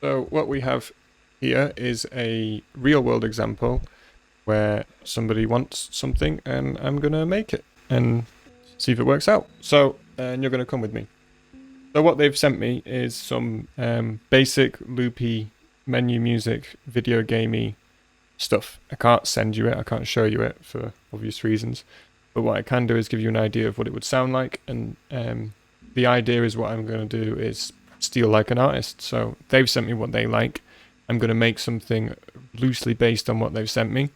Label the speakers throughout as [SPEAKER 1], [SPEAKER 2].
[SPEAKER 1] So what we have here is a real world example where somebody wants something and I'm going to make it and see if it works out. So, and you're going to come with me. So what they've sent me is some basic loopy menu music, video gamey stuff. I can't send you it, I can't show you it for obvious reasons. But what I can do is give you an idea of what it would sound like, and the idea is what I'm going to do is steal like an artist. So they've sent me what they like. I'm going to make something loosely based on what they've sent me.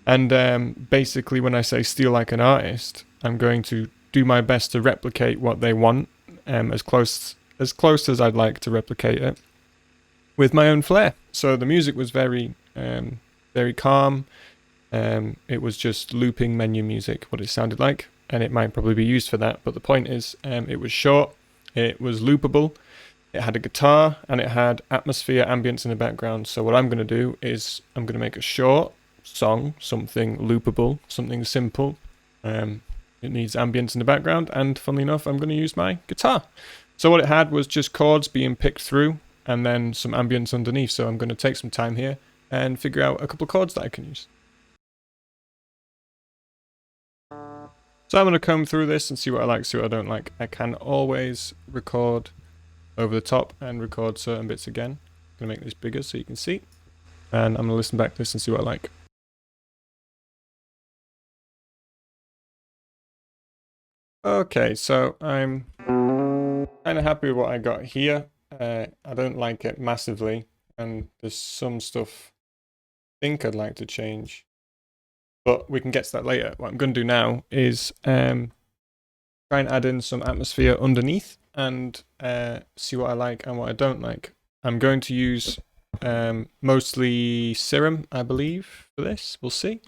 [SPEAKER 1] And basically when I say steal like an artist, I'm going to do my best to replicate what they want, as close as I'd like to replicate it, with my own flair. So the music was very calm. It was just looping menu music, what it sounded like, and it might probably be used for that. But the point is, it was short, it was loopable, it had a guitar, and it had atmosphere, ambience in the background. So what I'm going to do is I'm going to make a short song, something loopable, something simple. It needs ambience in the background, and funnily enough, I'm going to use my guitar. So what it had was just chords being picked through, and then some ambience underneath. So I'm going to take some time here and figure out a couple of chords that I can use. So I'm going to comb through this and see what I like, see what I don't like. I can always record over the top and record certain bits again. I'm going to make this bigger so you can see. And I'm going to listen back to this and see what I like. Okay, so I'm kind of happy with what I got here. I don't like it massively, and there's some stuff I think I'd like to change, but we can get to that later. What I'm going to do now is try and add in some atmosphere underneath and see what I like and what I don't like. I'm going to use mostly Serum, I believe, for this. We'll see.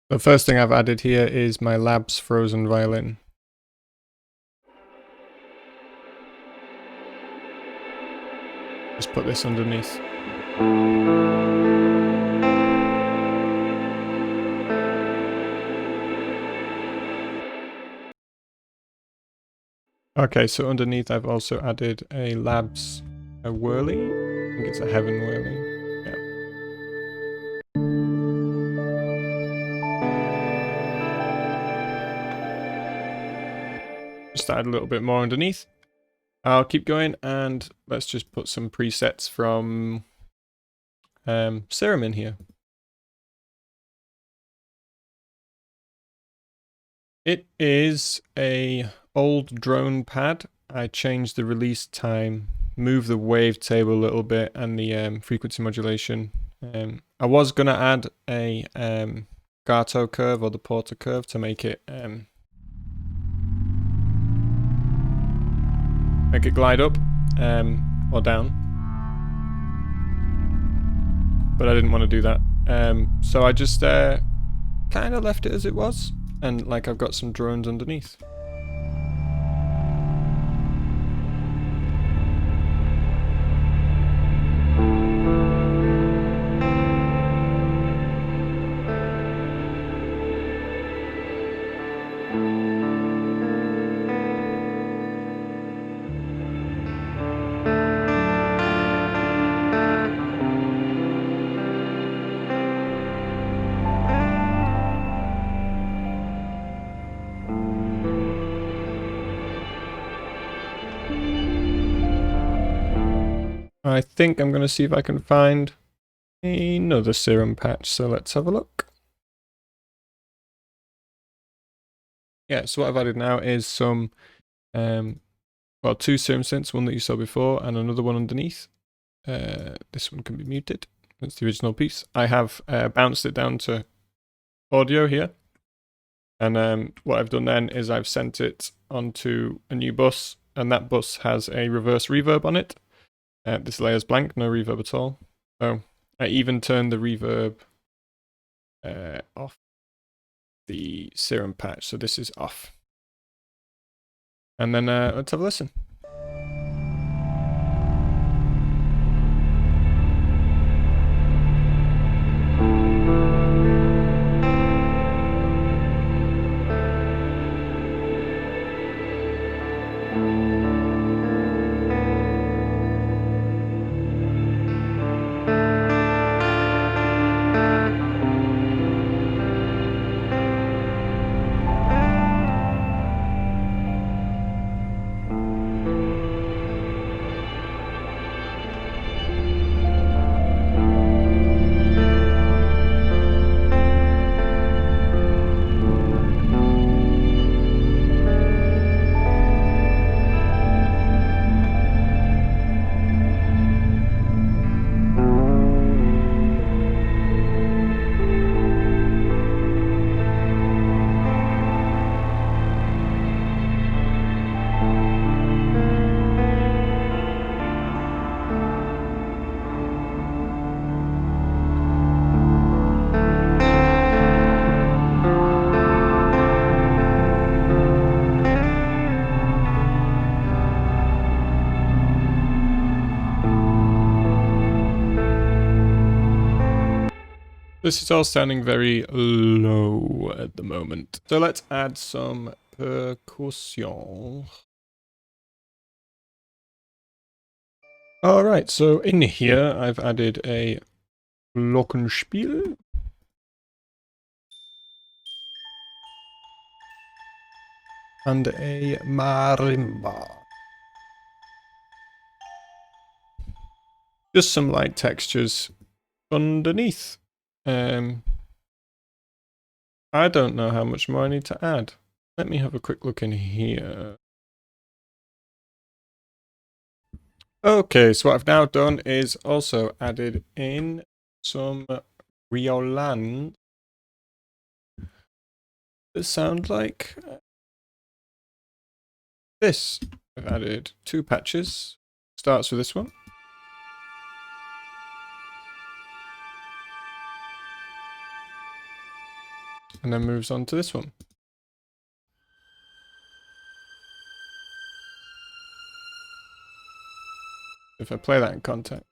[SPEAKER 1] The first thing I've added here is my Labs Frozen Violin. Just put this underneath. Okay, so underneath I've also added a Labs Whirly. I think it's a Heaven Whirly. Just add a little bit more underneath. I'll keep going, and let's just put some presets from Serum in here. It is a old drone pad. I changed the release time, moved the wavetable a little bit, and the frequency modulation. I was gonna add a Gato curve or the Porter curve to make it glide up or down, but I didn't want to do that. So I just kind of left it as it was, and like I've got some drones underneath. I think I'm going to see if I can find another Serum patch, so let's have a look. Yeah, so what I've added now is some, well, two Serum synths, one that you saw before and another one underneath. This one can be muted. That's the original piece. I have bounced it down to audio here. And what I've done then is I've sent it onto a new bus, and that bus has a reverse reverb on it. This layer's blank, no reverb at all. So I even turned the reverb off the Serum patch, so this is off. And then let's have a listen. This is all sounding very low at the moment. So let's add some percussion. Alright, so in here I've added a Glockenspiel. And a marimba. Just some light textures underneath. I don't know how much more I need to add. Let me have a quick look in here. Okay, so what I've now done is also added in some Riolan that sound like this. I've added 2 patches. Starts with this one. And then moves on to this one. If I play that in context.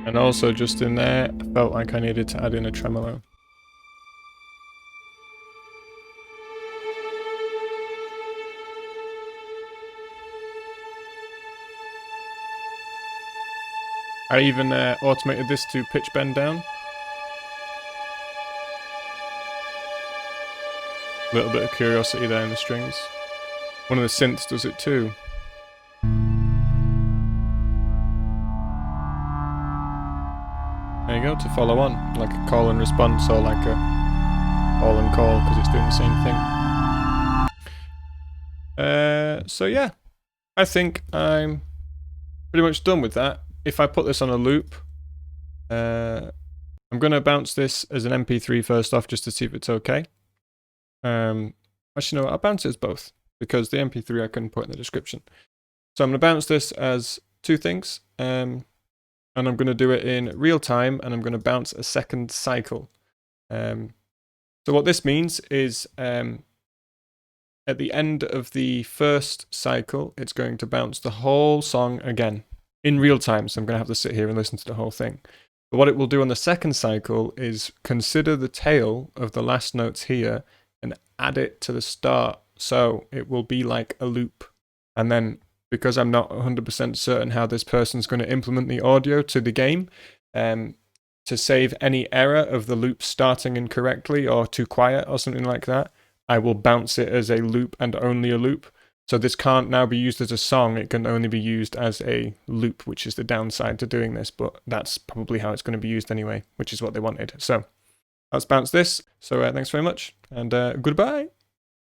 [SPEAKER 1] And also just in there, I felt like I needed to add in a tremolo. I even automated this to pitch bend down. A little bit of curiosity there in the strings. One of the synths does it too. There you go, to follow on, like a call and response, or like a call and call, because it's doing the same thing. So yeah, I think I'm pretty much done with that. If I put this on a loop, I'm going to bounce this as an MP3 first off, just to see if it's okay. Actually, no, I'll bounce it as both, because the MP3 I can put in the description. So I'm going to bounce this as 2 things. And I'm going to do it in real time, and I'm going to bounce a second cycle. So what this means is at the end of the first cycle, it's going to bounce the whole song again in real time. So I'm going to have to sit here and listen to the whole thing. But what it will do on the second cycle is consider the tail of the last notes here and add it to the start. So it will be like a loop. And then, because I'm not 100% certain how this person's going to implement the audio to the game, to save any error of the loop starting incorrectly or too quiet or something like that, I will bounce it as a loop and only a loop. So this can't now be used as a song, it can only be used as a loop, which is the downside to doing this, but that's probably how it's going to be used anyway, which is what they wanted. So let's bounce this. So thanks very much, and goodbye.